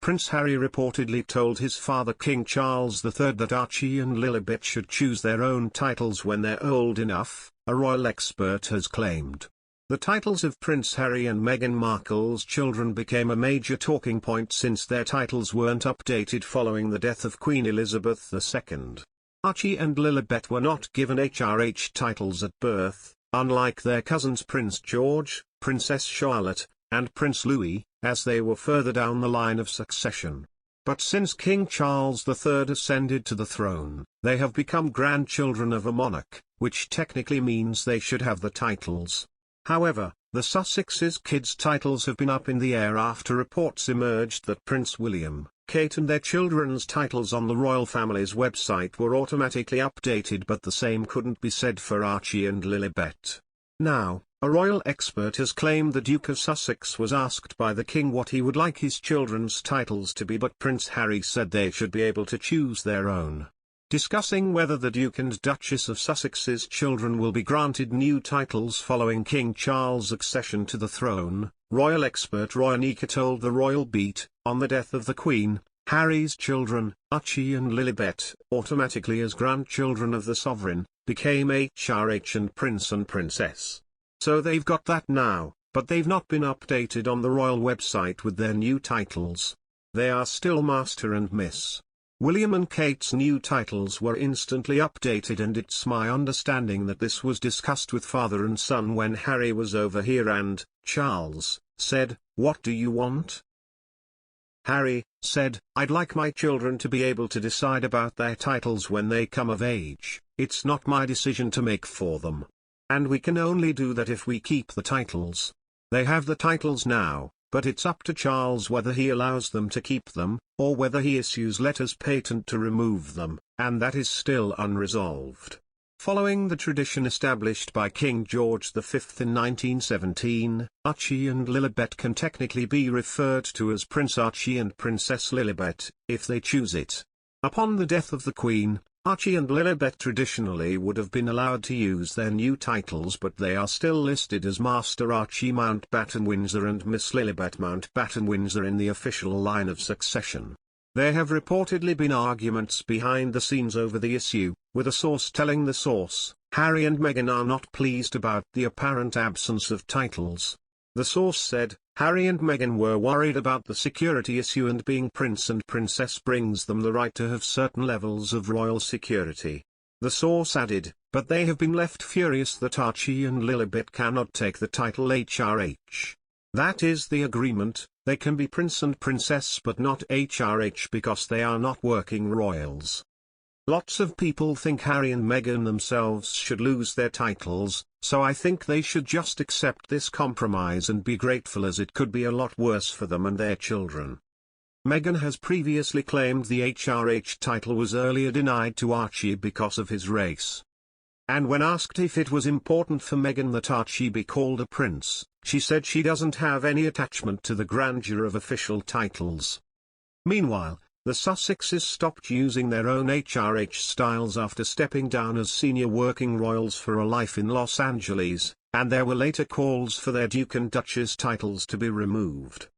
Prince Harry reportedly told his father King Charles III that Archie and Lilibet should choose their own titles when they're old enough, a royal expert has claimed. The titles of Prince Harry and Meghan Markle's children became a major talking point since their titles weren't updated following the death of Queen Elizabeth II. Archie and Lilibet were not given HRH titles at birth, unlike their cousins Prince George, Princess Charlotte, and Prince Louis, as they were further down the line of succession. But since King Charles III ascended to the throne, they have become grandchildren of a monarch, which technically means they should have the titles. However, the Sussex's kids' titles have been up in the air after reports emerged that Prince William, Kate and their children's titles on the royal family's website were automatically updated, but the same couldn't be said for Archie and Lilibet. Now, a royal expert has claimed the Duke of Sussex was asked by the king what he would like his children's titles to be, but Prince Harry said they should be able to choose their own. Discussing whether the Duke and Duchess of Sussex's children will be granted new titles following King Charles' accession to the throne, royal expert Roy Anika told the Royal Beat, on the death of the Queen, Harry's children, Archie and Lilibet, automatically as grandchildren of the sovereign, became HRH and Prince and Princess. So they've got that now, but they've not been updated on the royal website with their new titles. They are still Master and Miss. William and Kate's new titles were instantly updated, and it's my understanding that this was discussed with father and son when Harry was over here and Charles said, "What do you want?" Harry said, "I'd like my children to be able to decide about their titles when they come of age. It's not my decision to make for them. And we can only do that if we keep the titles. They have the titles now, but it's up to Charles whether he allows them to keep them, or whether he issues letters patent to remove them, and that is still unresolved." Following the tradition established by King George V in 1917, Archie and Lilibet can technically be referred to as Prince Archie and Princess Lilibet, if they choose it. Upon the death of the Queen, Archie and Lilibet traditionally would have been allowed to use their new titles, but they are still listed as Master Archie Mountbatten-Windsor and Miss Lilibet Mountbatten-Windsor in the official line of succession. There have reportedly been arguments behind the scenes over the issue, with a source telling the source, Harry and Meghan are not pleased about the apparent absence of titles. The source said, Harry and Meghan were worried about the security issue, and being prince and princess brings them the right to have certain levels of royal security. The source added, but they have been left furious that Archie and Lilibet cannot take the title HRH. That is the agreement, they can be prince and princess but not HRH because they are not working royals. Lots of people think Harry and Meghan themselves should lose their titles, so I think they should just accept this compromise and be grateful, as it could be a lot worse for them and their children. Meghan has previously claimed the HRH title was earlier denied to Archie because of his race. And when asked if it was important for Meghan that Archie be called a prince, she said she doesn't have any attachment to the grandeur of official titles. Meanwhile, the Sussexes stopped using their own HRH styles after stepping down as senior working royals for a life in Los Angeles, and there were later calls for their Duke and Duchess titles to be removed.